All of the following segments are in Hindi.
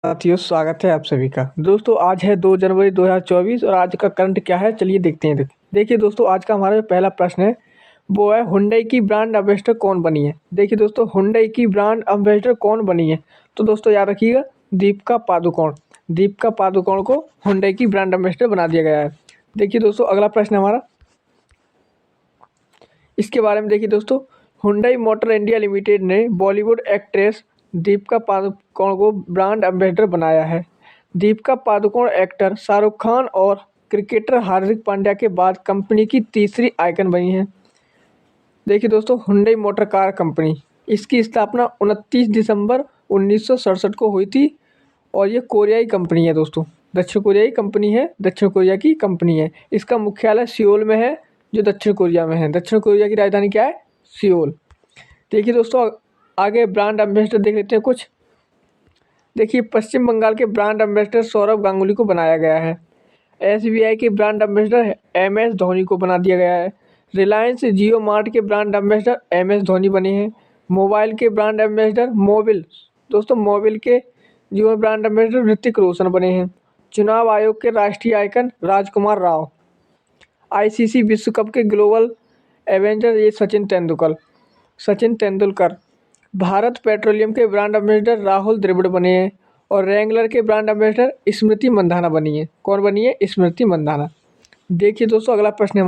साथियों, स्वागत है आप सभी का। दोस्तों, आज है 2 जनवरी 2024 और आज का करंट क्या है, चलिए देखते हैं। देखिए दोस्तों, आज का हमारा जो पहला प्रश्न है वो है, हुंडई की ब्रांड एम्बेसडर कौन बनी है। देखिए दोस्तों, हुंडई की ब्रांड एम्बेसडर कौन बनी है, तो दोस्तों याद रखिएगा, दीपिका पादुकोण। दीपिका पादुकोण को हुंडई की ब्रांड एम्बेसडर बना दिया गया है। देखिए दोस्तों, अगला प्रश्न हमारा इसके बारे में। देखिए दोस्तों, हुंडई मोटर इंडिया लिमिटेड ने बॉलीवुड एक्ट्रेस दीपिका पादुकोण को ब्रांड एम्बेसडर बनाया है। दीपिका पादुकोण एक्टर शाहरुख खान और क्रिकेटर हार्दिक पांड्या के बाद कंपनी की तीसरी आइकन बनी है। देखिए दोस्तों, हुंडई मोटर कार कंपनी, इसकी स्थापना 29 दिसंबर 1967 को हुई थी और ये कोरियाई कंपनी है दोस्तों। दक्षिण कोरियाई कंपनी है, दक्षिण कोरिया की कंपनी है। इसका मुख्यालय सियोल में है, जो दक्षिण कोरिया में है। दक्षिण कोरिया की राजधानी क्या है? सियोल। देखिए दोस्तों, आगे ब्रांड एम्बेसडर देख लेते हैं कुछ। देखिए, पश्चिम बंगाल के ब्रांड एम्बेसडर सौरभ गांगुली को बनाया गया है। एसबीआई के ब्रांड एम्बेसडर एमएस धोनी को बना दिया गया है। रिलायंस जियो मार्ट के ब्रांड एम्बेसडर एमएस धोनी बने हैं। मोबाइल के ब्रांड एम्बेसडर मोबिल, दोस्तों मोबिल के जियो ब्रांड एम्बेसडर ऋतिक रोशन बने हैं। चुनाव आयोग के राष्ट्रीय आइकन राजकुमार राव। आईसीसी विश्व कप के ग्लोबल एवेंजर ये सचिन तेंदुलकर। भारत पेट्रोलियम के ब्रांड एम्बेसडर राहुल द्रविड़ बने हैं और रैंगलर के ब्रांड एम्बेसडर स्मृति मंधाना बनी है। कौन बनी है? स्मृति मंधाना। देखिए दोस्तों, अगला प्रश्न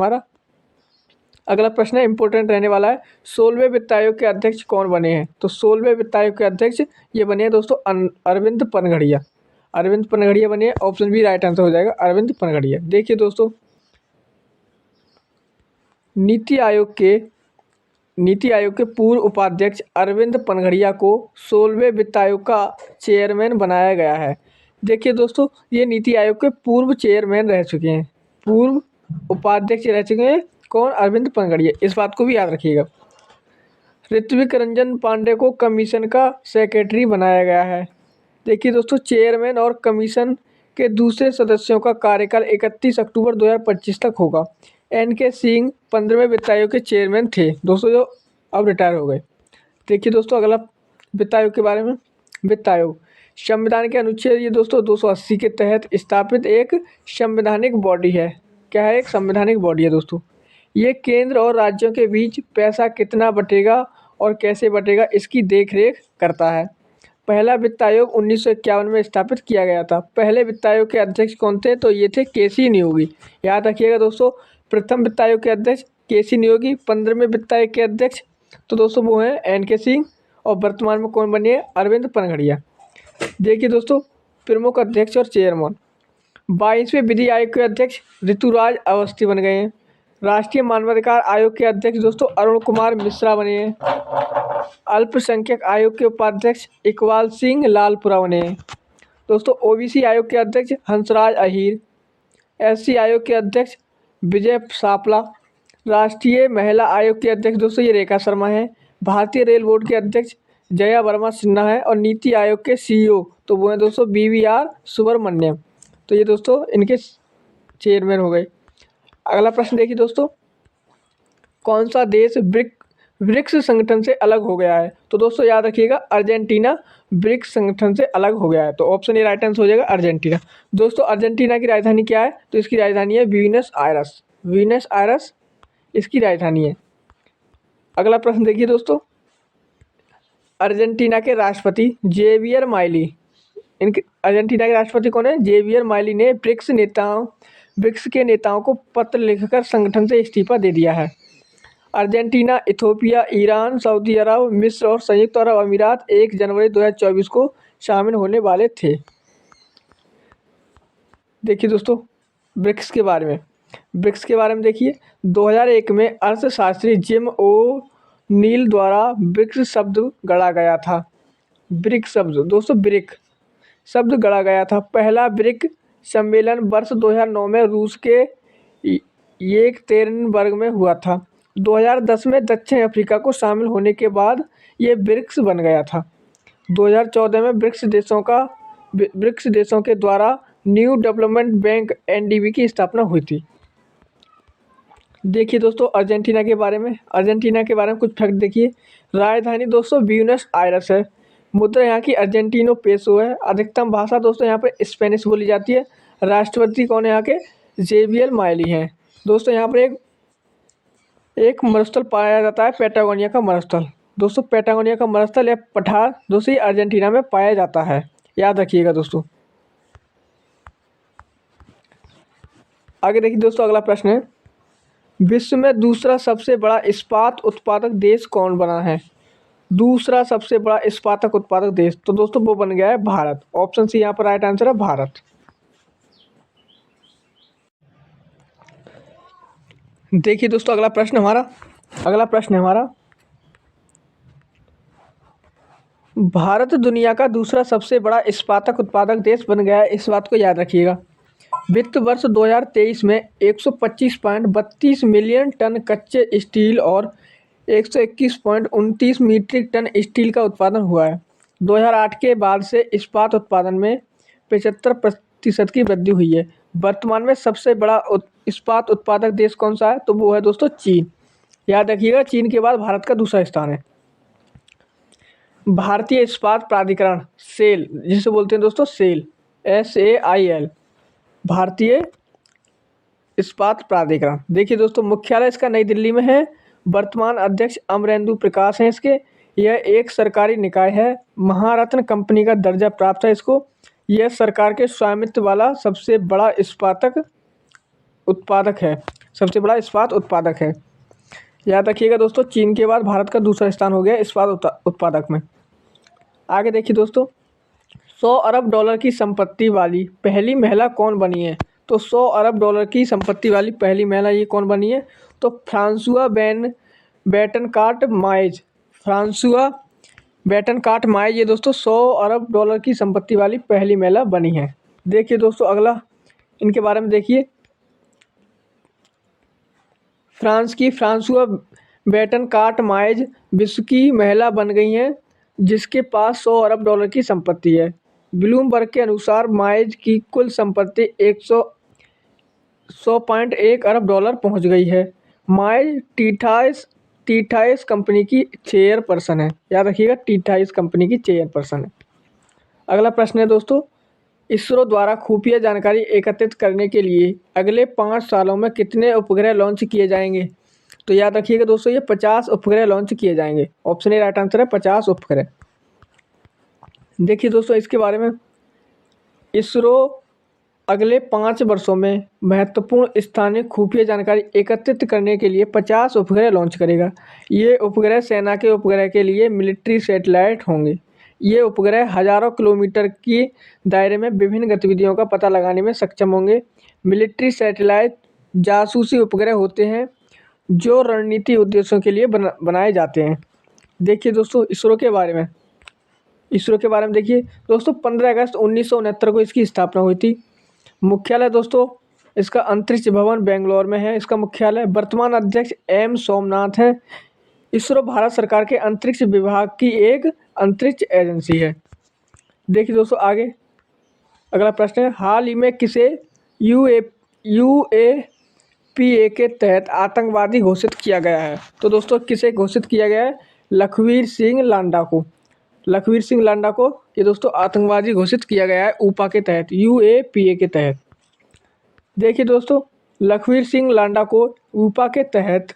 है, इंपॉर्टेंट रहने वाला है। 16वें वित्त आयोग के अध्यक्ष कौन बने हैं? तो 16वें वित्त आयोग के अध्यक्ष ये बने हैं दोस्तों अरविंद पनघड़िया। अरविंद पनघड़िया बने हैं। ऑप्शन बी राइट आंसर हो जाएगा, अरविंद पनघड़िया। देखिए दोस्तों, नीति आयोग के पूर्व उपाध्यक्ष अरविंद पनघड़िया को 16वें वित्त आयोग का चेयरमैन बनाया गया है। देखिए दोस्तों, ये नीति आयोग के पूर्व चेयरमैन रह चुके हैं, पूर्व उपाध्यक्ष रह चुके हैं। कौन? अरविंद पनघड़िया। इस बात को भी याद रखिएगा। ऋत्विक रंजन पांडे को कमीशन का सेक्रेटरी बनाया गया है। देखिए दोस्तों, चेयरमैन और कमीशन के दूसरे सदस्यों का कार्यकाल 31 अक्टूबर 2025 तक होगा। एन के सिंह 15वें वित्त आयोग के चेयरमैन थे दोस्तों, जो अब रिटायर हो गए। देखिए दोस्तों, अगला वित्त आयोग के बारे में। वित्त आयोग संविधान के अनुच्छेद ये दोस्तों 280 के तहत स्थापित एक संवैधानिक बॉडी है। क्या है? एक संवैधानिक बॉडी है दोस्तों। ये केंद्र और राज्यों के बीच पैसा कितना बटेगा और कैसे बटेगा, इसकी देखरेख करता है। पहला वित्त आयोग 1951 में स्थापित किया गया था। पहले वित्त आयोग के अध्यक्ष कौन थे? तो ये थे केसी नियोगी। याद रखिएगा दोस्तों, प्रथम वित्त आयोग के अध्यक्ष केसी नियोगी। 15वें वित्त आयोग के अध्यक्ष तो दोस्तों वो हैं एन के सिंह और वर्तमान में कौन बने हैं? अरविंद पनघड़िया। देखिए दोस्तों, प्रमुख अध्यक्ष और चेयरमैन। 22वें विधि आयोग के अध्यक्ष ऋतुराज अवस्थी बन गए हैं। राष्ट्रीय मानवाधिकार आयोग के अध्यक्ष दोस्तों अरुण कुमार मिश्रा बने हैं। अल्पसंख्यक आयोग के उपाध्यक्ष इकबाल सिंह लालपुरा बने हैं। दोस्तों, ओबीसी आयोग के अध्यक्ष हंसराज अहीर। एससी आयोग के अध्यक्ष विजय सापला। राष्ट्रीय महिला आयोग के अध्यक्ष दोस्तों ये रेखा शर्मा है। भारतीय रेल बोर्ड के अध्यक्ष जया वर्मा सिन्हा है और नीति आयोग के सीईओ तो वो हैं दोस्तों बीवीआर सुब्रमण्यम। तो ये दोस्तों इनके चेयरमैन हो गए। अगला प्रश्न देखिए दोस्तों, कौन सा देश ब्रिक्स संगठन से अलग हो गया है? तो दोस्तों याद रखिएगा, अर्जेंटीना ब्रिक्स संगठन से अलग हो गया है। तो ऑप्शन ए राइट आंसर हो जाएगा, अर्जेंटीना। दोस्तों, अर्जेंटीना की राजधानी क्या है? तो इसकी राजधानी है ब्यूनस आयरस। ब्यूनस आयरस इसकी राजधानी है। अगला प्रश्न देखिए दोस्तों, अर्जेंटीना के राष्ट्रपति जेवियर माइली, इनके अर्जेंटीना के राष्ट्रपति कौन है? जेवियर माइली ने ब्रिक्स के नेताओं को पत्र लिखकर संगठन से इस्तीफा दे दिया है। अर्जेंटीना, इथोपिया, ईरान, सऊदी अरब, मिस्र और संयुक्त अरब अमीरात 1 जनवरी 2024 को शामिल होने वाले थे। देखिए दोस्तों, ब्रिक्स के बारे में देखिए, 2001 में अर्थशास्त्री जिम ओ नील द्वारा ब्रिक्स शब्द गढ़ा गया था। ब्रिक्स शब्द दोस्तों, ब्रिक शब्द गढ़ा गया था। पहला ब्रिक सम्मेलन वर्ष 2009 में रूस के येकतेरिनबर्ग में हुआ था। 2010 में दक्षिण अफ्रीका को शामिल होने के बाद ये ब्रिक्स बन गया था। 2014 में ब्रिक्स देशों के द्वारा न्यू डेवलपमेंट बैंक एनडीबी की स्थापना हुई थी। देखिए दोस्तों, अर्जेंटीना के बारे में कुछ फैक्ट देखिए। राजधानी दोस्तों ब्यूनस आयरस है। मुद्रा यहाँ की अर्जेंटीनो पेसो है। अधिकतम भाषा दोस्तों यहाँ पे स्पेनिश बोली जाती है। राष्ट्रपति कौन है यहाँ के? जेवियर माइली हैं। दोस्तों यहाँ पर एक मरुस्थल पाया जाता है, पैटागोनिया का मरुस्थल। दोस्तों पैटागोनिया का मरुस्थल या पठार दोस्तों ये अर्जेंटीना में पाया जाता है, याद रखिएगा दोस्तों। आगे देखिए दोस्तों, अगला प्रश्न है, विश्व में दूसरा सबसे बड़ा इस्पात उत्पादक देश कौन बना है? दूसरा सबसे बड़ा इस्पात उत्पादक देश, तो दोस्तों वो बन गया है भारत। ऑप्शन सी यहाँ पर राइट आंसर है, भारत। देखिए दोस्तों, अगला प्रश्न हमारा भारत दुनिया का दूसरा सबसे बड़ा इस्पात उत्पादक देश बन गया है। इस बात को याद रखिएगा। वित्त वर्ष 2023 में 125.32 मिलियन टन कच्चे स्टील और 121.29 मीट्रिक टन स्टील का उत्पादन हुआ है। 2008 के बाद से इस्पात उत्पादन में 75% की वृद्धि हुई है। वर्तमान में सबसे बड़ा इस्पात उत्पादक देश कौन सा है? तो वो है दोस्तों चीन। याद रखिएगा, चीन के बाद भारत का दूसरा स्थान है। भारतीय इस्पात प्राधिकरण सेल, जिसे बोलते हैं दोस्तों सेल, SAIL, भारतीय इस्पात प्राधिकरण। देखिए दोस्तों, मुख्यालय इसका नई दिल्ली में है। वर्तमान अध्यक्ष अमरेंदु प्रकाश हैं इसके। यह एक सरकारी निकाय है। महारत्न कंपनी का दर्जा प्राप्त है इसको। यह सरकार के स्वामित्व वाला सबसे बड़ा इस्पात उत्पादक है। याद रखिएगा दोस्तों, चीन के बाद भारत का दूसरा स्थान हो गया इस्पात उत्पादक में। आगे देखिए दोस्तों, 100 अरब डॉलर की संपत्ति वाली पहली महिला कौन बनी है? तो 100 अरब डॉलर की संपत्ति वाली पहली महिला ये कौन बनी है? तो फ्रांसुआ बेटनकाट माय ये दोस्तों 100 अरब डॉलर की संपत्ति वाली पहली महिला बनी है। देखिए दोस्तों, अगला इनके बारे में देखिए। फ्रांस की फ्रांसुआ बेटनकाट माइज विश्व की महिला बन गई हैं जिसके पास 100 अरब डॉलर की संपत्ति है। ब्लूमबर्ग के अनुसार माइज की कुल संपत्ति 100.1 अरब डॉलर पहुंच गई है। माइज टीठाइस कंपनी की चेयरपर्सन है। याद रखिएगा, टीठाइस कंपनी की चेयरपर्सन है। अगला प्रश्न है दोस्तों, इसरो द्वारा खुफिया जानकारी एकत्रित करने के लिए अगले 5 सालों में कितने उपग्रह लॉन्च किए जाएंगे? तो याद रखिएगा दोस्तों, ये 50 उपग्रह लॉन्च किए जाएंगे। ऑप्शन ए राइट आंसर है, 50 उपग्रह। देखिए दोस्तों, इसके बारे में, इसरो अगले 5 वर्षों में महत्वपूर्ण स्थानीय खुफिया जानकारी एकत्रित करने के लिए 50 उपग्रह लॉन्च करेगा। ये उपग्रह सेना के उपग्रह के लिए मिलिट्री सैटेलाइट होंगे। ये उपग्रह हज़ारों किलोमीटर की दायरे में विभिन्न गतिविधियों का पता लगाने में सक्षम होंगे। मिलिट्री सैटेलाइट जासूसी उपग्रह होते हैं जो रणनीति उद्देश्यों के लिए बनाए जाते हैं। देखिए दोस्तों, इसरो के बारे में देखिए दोस्तों, 15 अगस्त 1969 को इसकी स्थापना हुई थी। मुख्यालय दोस्तों इसका अंतरिक्ष भवन बेंगलोर में है, इसका मुख्यालय। वर्तमान अध्यक्ष M सोमनाथ है। इसरो भारत सरकार के अंतरिक्ष विभाग की एक अंतरिक्ष एजेंसी है। देखिए दोस्तों, आगे अगला प्रश्न है, हाल ही में किसे UAPA के तहत आतंकवादी घोषित किया गया है? तो दोस्तों किसे घोषित किया गया है? लखवीर सिंह लांडा को ये दोस्तों आतंकवादी घोषित किया गया है ऊपा के तहत, UAPA के तहत। देखिए दोस्तों, लखवीर सिंह लांडा को ऊपा के तहत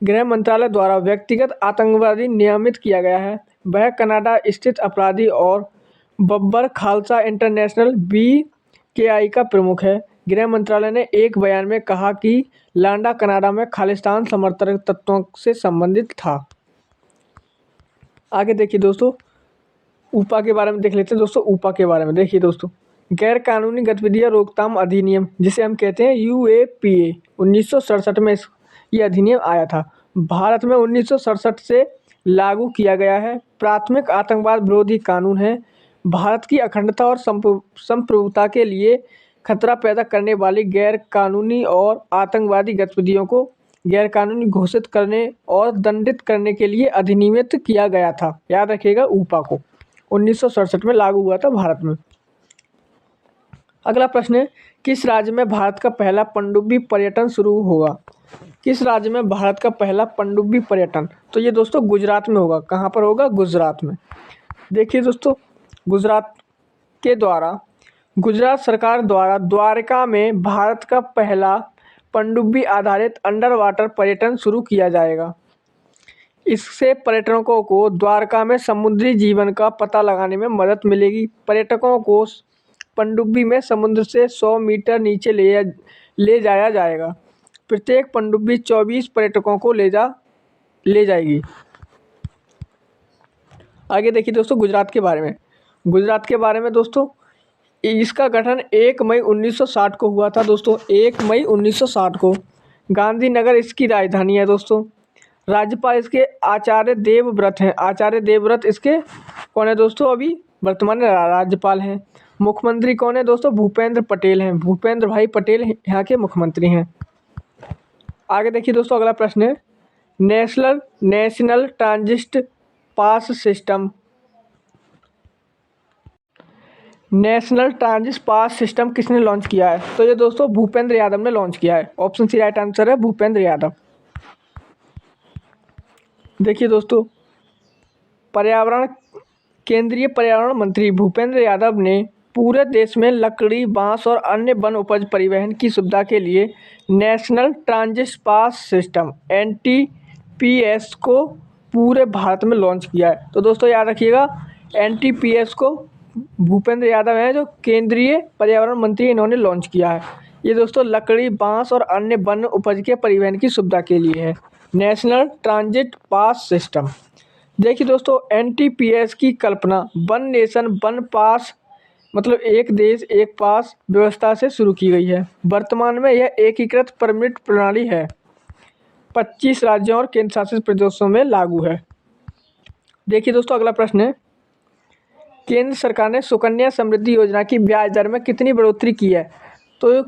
गृह मंत्रालय द्वारा व्यक्तिगत आतंकवादी नियमित किया गया है। वह कनाडा स्थित अपराधी और बब्बर खालसा इंटरनेशनल BKI का प्रमुख है। गृह मंत्रालय ने एक बयान में कहा कि लांडा कनाडा में खालिस्तान समर्थक तत्वों से संबंधित था। आगे देखिए दोस्तों, ऊपा के बारे में देख लेते हैं दोस्तों। ऊपा के बारे में देखिए दोस्तों, गैर कानूनी गतिविधियां रोकथाम अधिनियम, जिसे हम कहते हैं UAPA, 1967 में ये अधिनियम आया था। भारत में 1967 से लागू किया गया है। प्राथमिक आतंकवाद विरोधी कानून है। भारत की अखंडता और संप्रभुता के लिए खतरा पैदा करने वाली गैर कानूनी और आतंकवादी गतिविधियों को गैर कानूनी घोषित करने और दंडित करने के लिए अधिनियमित किया गया था। याद रखिएगा, ऊपा को 1967 में लागू हुआ था भारत में। अगला प्रश्न है, किस राज्य में भारत का पहला पनडुब्बी पर्यटन शुरू होगा? किस राज्य में भारत का पहला पनडुब्बी पर्यटन? तो ये दोस्तों गुजरात में होगा। कहाँ पर होगा? गुजरात में। देखिए दोस्तों, गुजरात के द्वारा गुजरात सरकार द्वारा द्वारका में भारत का पहला पनडुब्बी आधारित अंडर वाटर पर्यटन शुरू किया जाएगा। इससे पर्यटकों को द्वारका में समुद्री जीवन का पता लगाने में मदद मिलेगी। पर्यटकों को पनडुब्बी में समुद्र से 100 मीटर नीचे ले जाया जाएगा। प्रत्येक पनडुब्बी 24 पर्यटकों को ले जाएगी। आगे देखिए दोस्तों, गुजरात के बारे में दोस्तों, इसका गठन 1 मई 1960 को हुआ था दोस्तों। 1 मई 1960 को गांधीनगर इसकी राजधानी है दोस्तों। राज्यपाल इसके आचार्य देवव्रत हैं। आचार्य देवव्रत इसके कौन है दोस्तों? अभी वर्तमान में राज्यपाल हैं। मुख्यमंत्री कौन है दोस्तों? भूपेंद्र पटेल हैं। भूपेंद्र भाई पटेल यहाँ के मुख्यमंत्री हैं। आगे देखिए दोस्तों, अगला प्रश्न है national transit pass system. National transit pass system किसने लॉन्च किया है? तो ये दोस्तों भूपेंद्र यादव ने लॉन्च किया है। ऑप्शन सी राइट आंसर है, भूपेंद्र यादव। देखिए दोस्तों, केंद्रीय पर्यावरण मंत्री भूपेंद्र यादव ने पूरे देश में लकड़ी, बांस और अन्य वन उपज परिवहन की सुविधा के लिए national transit pass system NTPS को पूरे भारत में लॉन्च किया है। तो दोस्तों याद रखिएगा, NTPS को भूपेंद्र यादव हैं जो केंद्रीय पर्यावरण मंत्री, इन्होंने लॉन्च किया है। ये दोस्तों लकड़ी, बांस और अन्य वन उपज के परिवहन की सुविधा के लिए है, नेशनल ट्रांजिट पास सिस्टम। देखिए दोस्तों, NTPS की कल्पना वन नेशन वन पास, मतलब एक देश एक पास व्यवस्था से शुरू की गई है। वर्तमान में यह एकीकृत परमिट प्रणाली है, 25 राज्यों और केंद्र शासित प्रदेशों में लागू है। देखिए दोस्तों, अगला प्रश्न है केंद्र सरकार ने सुकन्या समृद्धि योजना की ब्याज दर में कितनी बढ़ोतरी की है? तो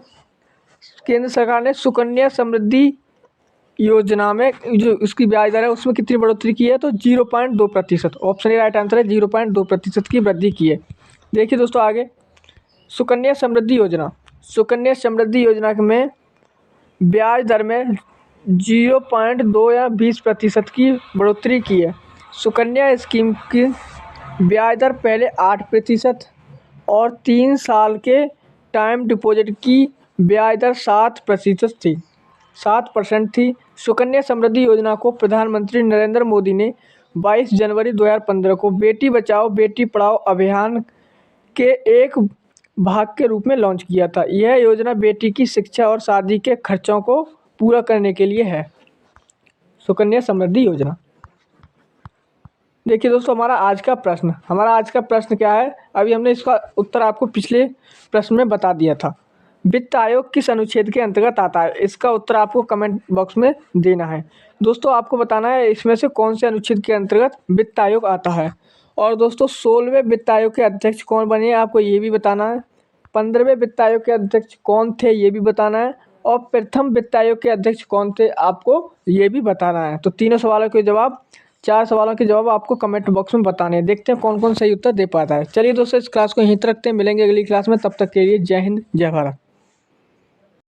केंद्र सरकार ने सुकन्या समृद्धि योजना में जो उसकी ब्याज दर है उसमें कितनी बढ़ोतरी की है? तो 0.2%। ऑप्शन ए राइट आंसर है, 0.2% की वृद्धि की है। देखिए दोस्तों आगे, सुकन्या समृद्धि योजना में ब्याज दर में 0.2 या 20% की बढ़ोतरी की है। सुकन्या स्कीम की ब्याज दर पहले 8% और 3 साल के टाइम डिपॉजिट की ब्याज दर 7% थी। सुकन्या समृद्धि योजना को प्रधानमंत्री नरेंद्र मोदी ने 22 जनवरी 2015 को बेटी बचाओ बेटी पढ़ाओ अभियान के एक भाग के रूप में लॉन्च किया था। यह योजना बेटी की शिक्षा और शादी के खर्चों को पूरा करने के लिए है, सुकन्या समृद्धि योजना। देखिए दोस्तों, हमारा आज का प्रश्न क्या है? अभी हमने इसका उत्तर आपको पिछले प्रश्न में बता दिया था। वित्त आयोग किस अनुच्छेद के अंतर्गत आता है? इसका उत्तर आपको कमेंट बॉक्स में देना है। दोस्तों आपको बताना है इसमें से कौन से अनुच्छेद के अंतर्गत वित्त आयोग आता है। और दोस्तों 16वें वित्त आयोग के अध्यक्ष कौन बने, आपको ये भी बताना है। 15वें वित्त आयोग के अध्यक्ष कौन थे, ये भी बताना है। और प्रथम वित्त आयोग के अध्यक्ष कौन थे, आपको ये भी बताना है। तो 4 सवालों के जवाब आपको कमेंट बॉक्स में बताने हैं। देखते हैं कौन कौन सही उत्तर दे पाता है। चलिए दोस्तों, इस क्लास को यहीं तक रखते हैं, मिलेंगे अगली क्लास में। तब तक के लिए जय हिंद, जय भारत।